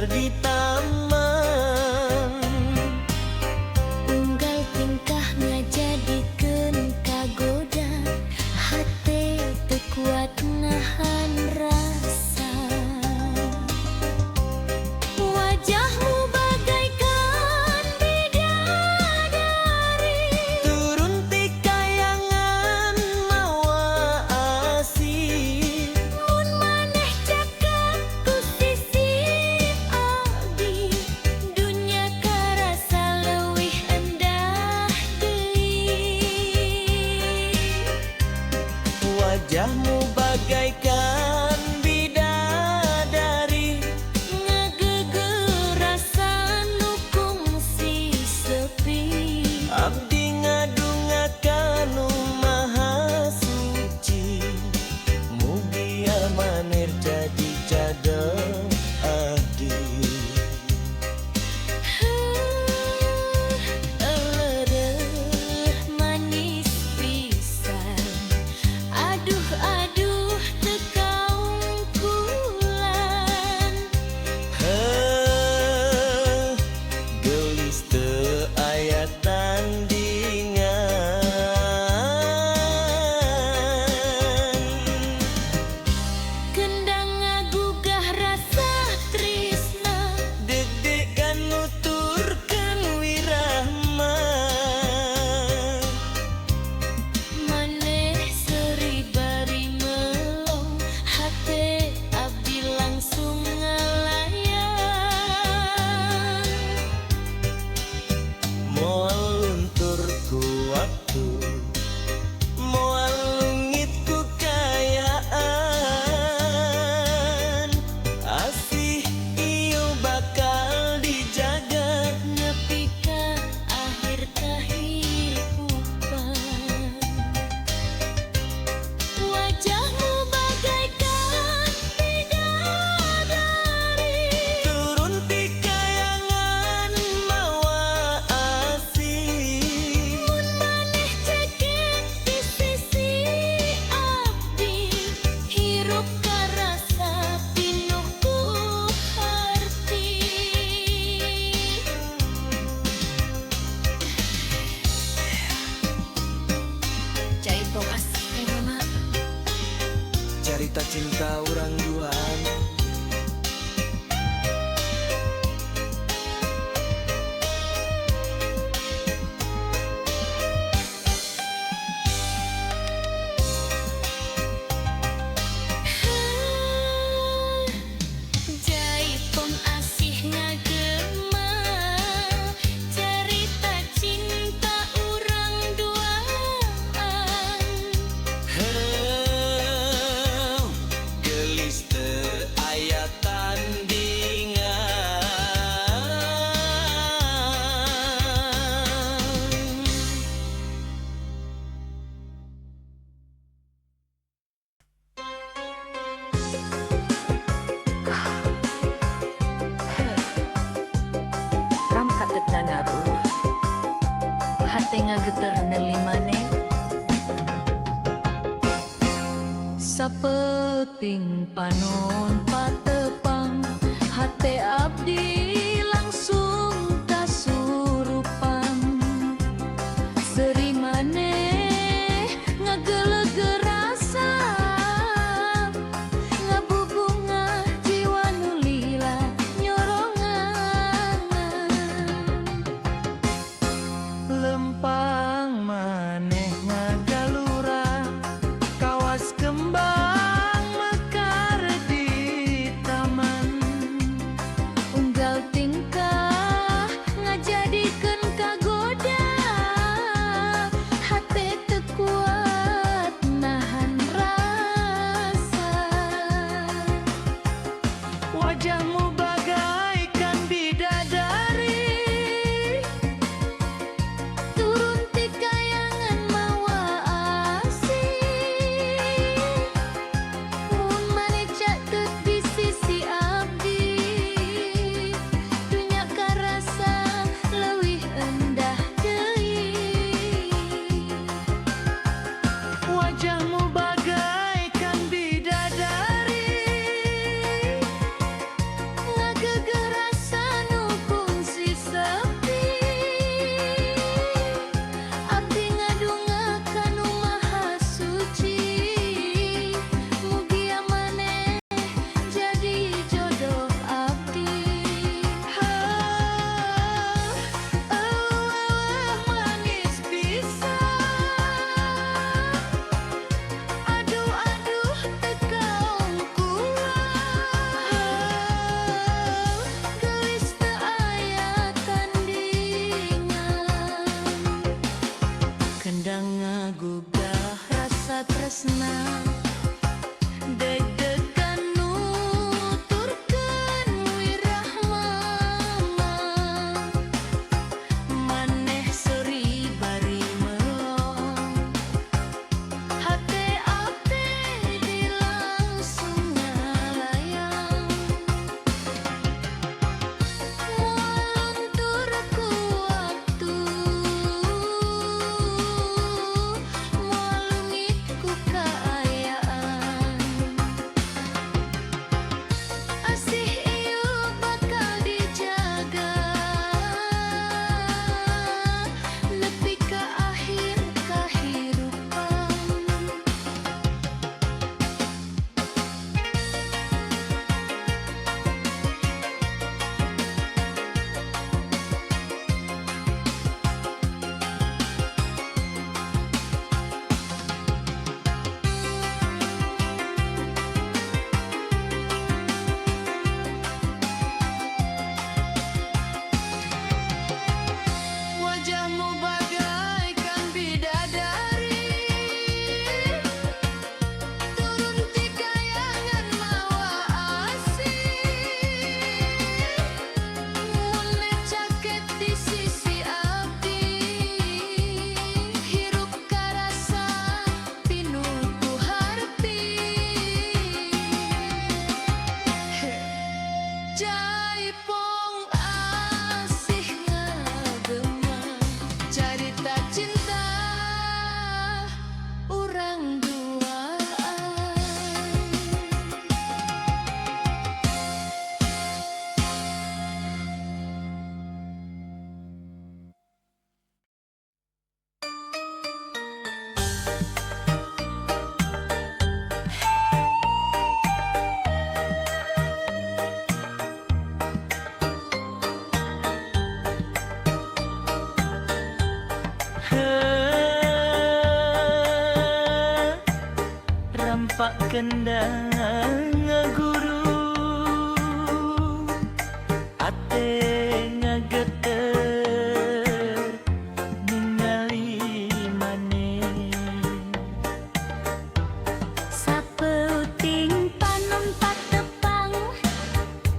di taman. Unggal tingkah ngajadikeun kagoda, hate teu kuat nahan rasa. Wajahmu bagaikan bidadari, Turun ti kayangan mawa asih. mun maneh cakap ku sisi abdi, dunya karasa leuwih endah deui. Wajahmu bagaikan bidadari, Ngageugeur rasa nu kungsi sepi. abdi ngadungakan nu maha suci. Mugi amanir jadi cadel abdi. Elereuh manis pisan, aduh aduh teu kaungkulan. Gelis teu aya tandingan. Kendang ngagugah rasa trisna, Deg-degan nuturkeun wirahma. maneh seuri bari melong, hate abdi langsung ngalayang. Moal luntur ku waktu, moal lungit ku kayaan. Asih ieu bakal dijaga. Nepi ka akhir kahirupan. Wajahmu bagaikan bidadari, Turun ti kayangan mawa asih. mun maneh cekek di sisi abdi, hirup karasa pinuh ku harti. Jaitong asih mama, Carita cinta urang duaan. jaitong asih ngagema, cerita cinta urang duaan. Gelis teu aya tandingan. Ram katetna ngaruh, hate ngageter neuli maneh. Sapeting panon patepang, hate abdi langsung kasurupan. Seri maneh ngageuleugeur rasa, ngabubungah jiwa nu lila nyorongan. Lempang maneh ngagalura, kawas kembang mekar di taman. Unggal Jaipong asih ngagema carita cinta urang duaan. Rampak kendang ngaguru ate ngageter ningali maneh Sapeuting panon patepang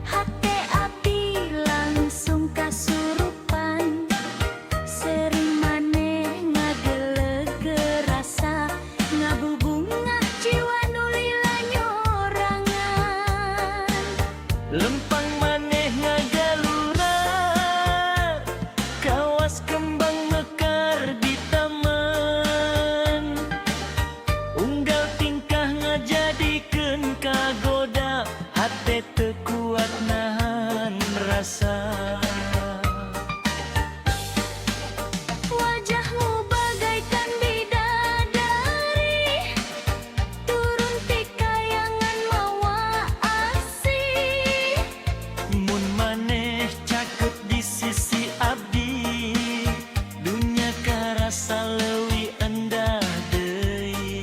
hate abdi langsung kasurupan sering maneh ngageleg rasa ngabubungah jiwa nulila nyorangan lempang maneh ngagalura kawas kembang mekar di taman unggal tingkah ngajadikeun kagoda hate teu kuat nahan rasa. wajahmu bagaikan bidadari turun ti kayangan mawa asih Mun maneh caket di sisi abdi dunya karasa leuwih endah deui.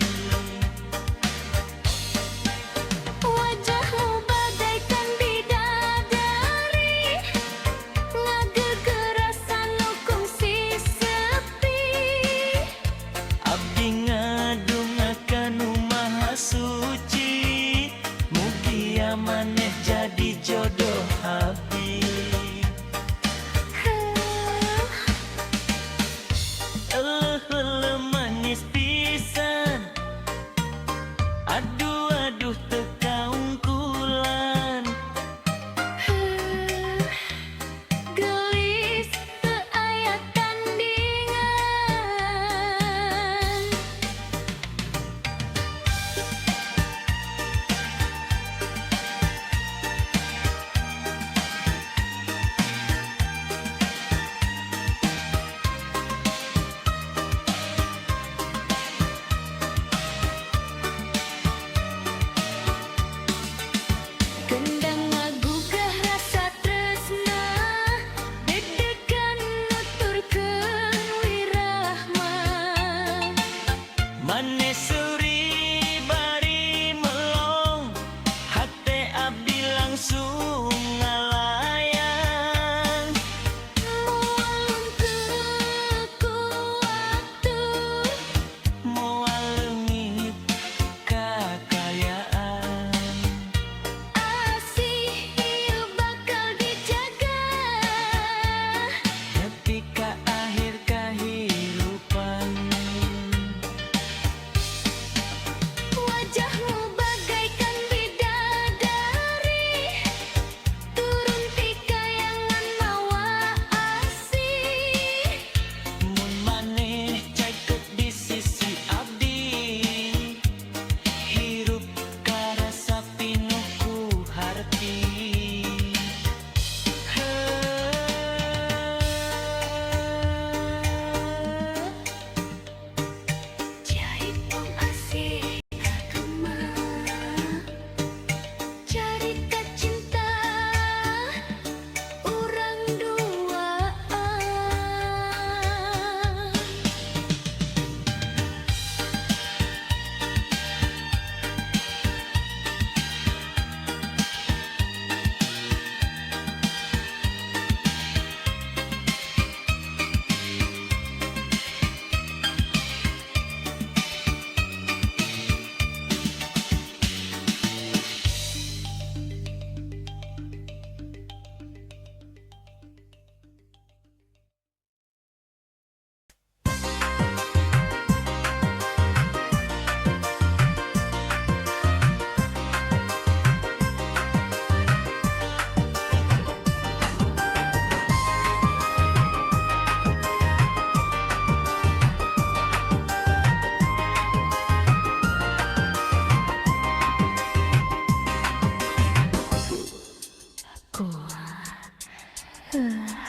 wajahmu bagaikan bidadari ngagegerasan hukum si sepi Abdi ngadungakan nu maha suci mugia maneh jadi jodoh abdi.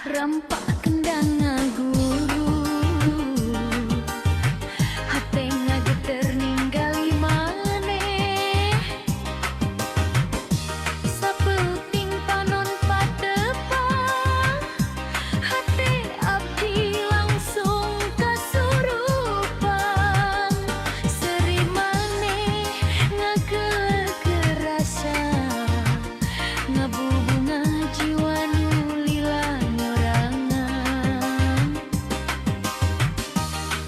Rampak kendang guru hate ngageter ninggali maneh sapeuting panon patepang hate abdi langsung kasurupan seri maneh ngagegerasa ngabubunga jiwa nu lila nyorangan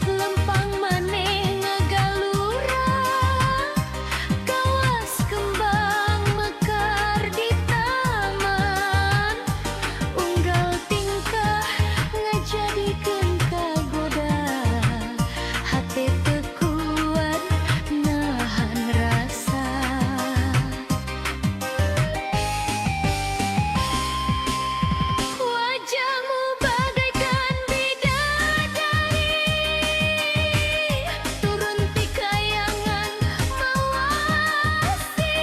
lempang maneh ngagalura kawas kembang mekar di taman unggal tingkah ngajadikeun kagoda hate teu kuat nahan rasa wajahmu bagaikan bidadari turun ti kayangan mawasi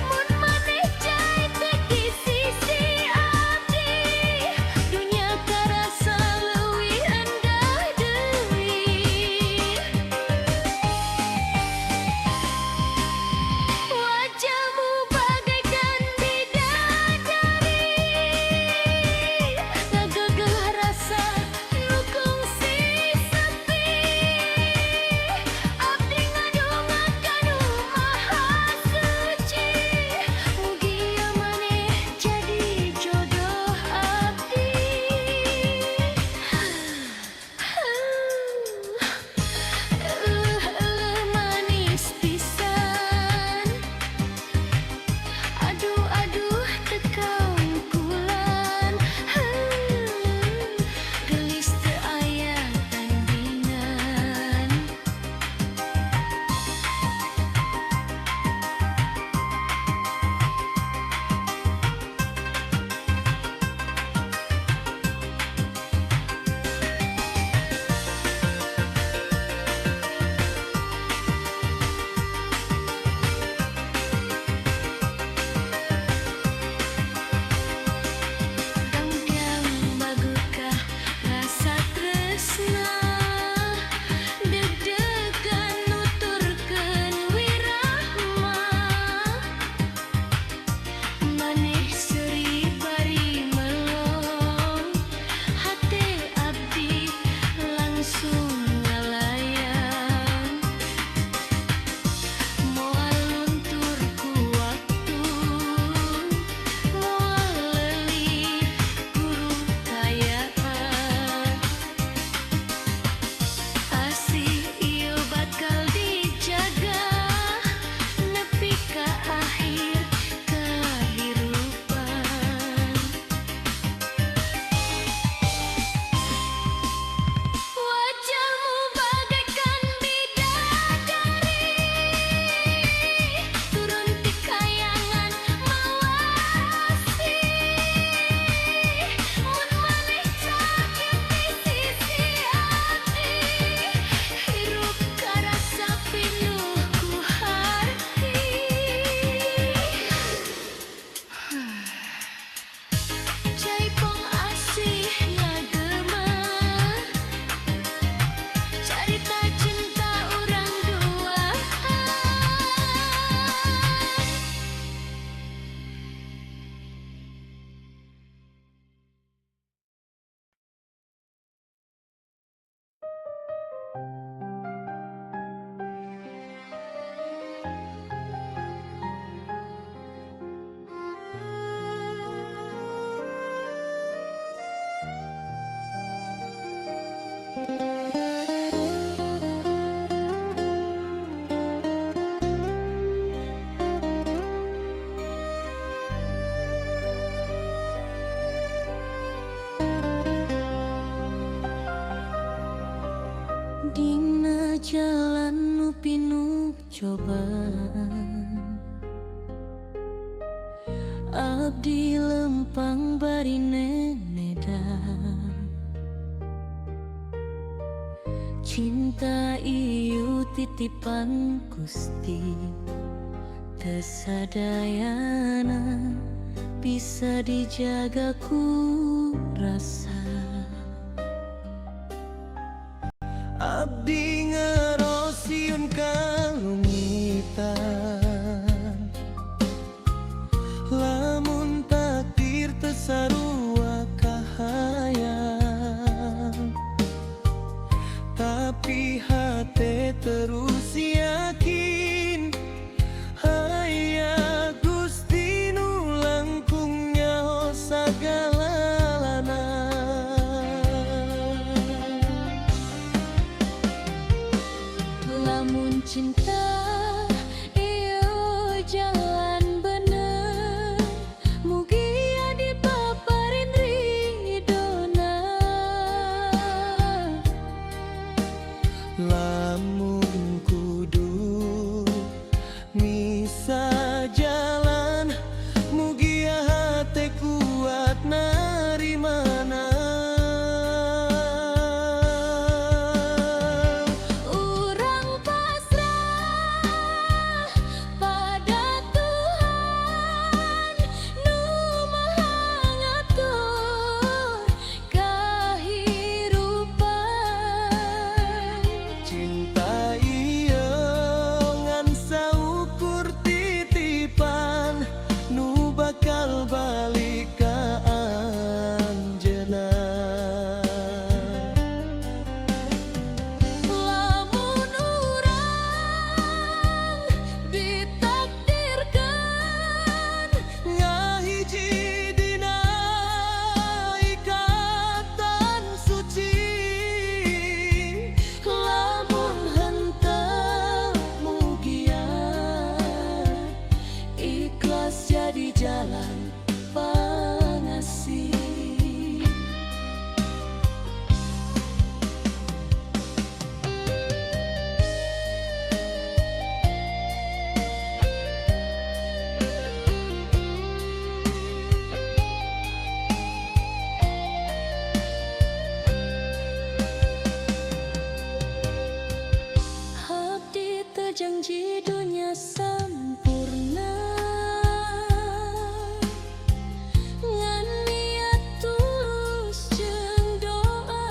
mun maneh cai teki sisi abdi dunya karasa leuwih endah deui wajahmu bagaikan bidadari ngagegeh rasa nu kungsi sepi abdi ngadongakan nu maha suci mugi ieu maneh jadi jodoh abdi manis pisan aduh aduh tekang kulan gelis teu aya tandingan Dangdang bagukah rasa tresna deg-degan nuturkeun wirahma maneh seuri bari melong hate abdi langsung ngalayan moal luntur ku waktu moal leuli guru kayaan asih ieu bakal dijaga nepi ka akhir kahirupan wajahmu bagaikan bidadari turun ti kayangan mawasi mun maneh sakit di sisi abdi hirup karasa pinuh ku harti Jaipong asih ngagema carita cinta urang duaan dina jalan nu pinuh cobaan abdi lempang bari nenedan cinta ieu titipan Gusti teu sadayana bisa dijaga ku rasa. Abdi ngerosiun kalungitan, lamun takdir tesarua kahayang, tapi hati terus yakin aya Gusti nu langkung nyaho sagalana. Lamun cinta iyo jalan bener, mugia dipaparin ridona. Lamun kudu misa jalan, mugia hati kuat narimana. Urang pasrah pada Tuhan nu maha ngatur kahirupan. Cinta ieu ngan saukur titipan, nu bakal balik ka anjeunna. Lamun urang ditakdirkan Ngahiji dina ikatan suci, lamun henteu mugia ikhlas jadi jalan pangasih. Abdi teu janji dunia sampurna, ngan niat tulus jeung doa.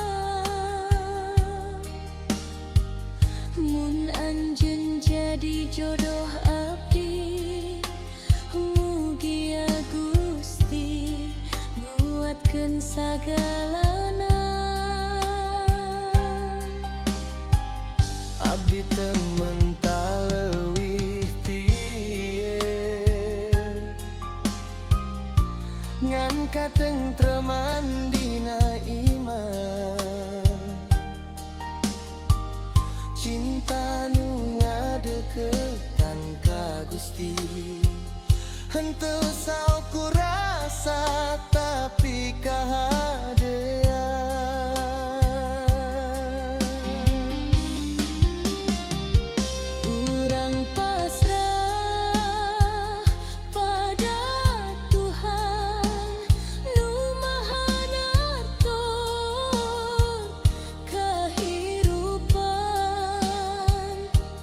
Mun anjeun jadi jodoh abdi, mugia Gusti nguatkeun sagalana. abdi teu mental leuwih ti ieu, ngan katentreman dina iman. Cinta nu ngadeuketan ka Gusti, henteu saukur rasa tapi kahadean. Urang pasrah pada Tuhan nu maha ngatur kahirupan.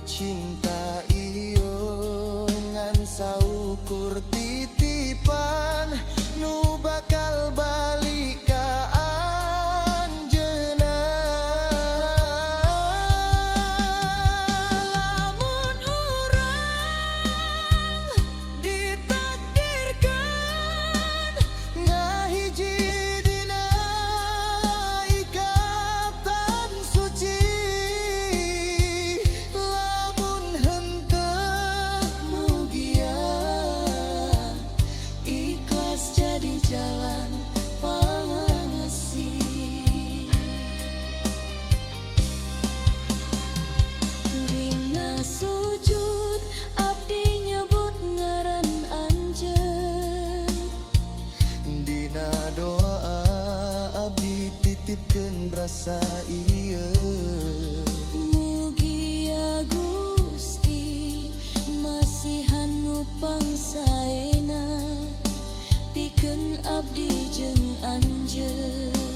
Cinta iyo ngan saukur titipan, nu bakal balik ka anjeunna. Lamun urang ditakdirkan ngahiji dina ikatan suci, lamun henteu mugia Ikhlas jadi jalan pangasih. Dina sujud abdi nyebut ngaran anjeun, dina doa abdi titipkeun rasa ieu. mugia Gusti masihan nu pangsaena pikeun abdi jeung anjeun.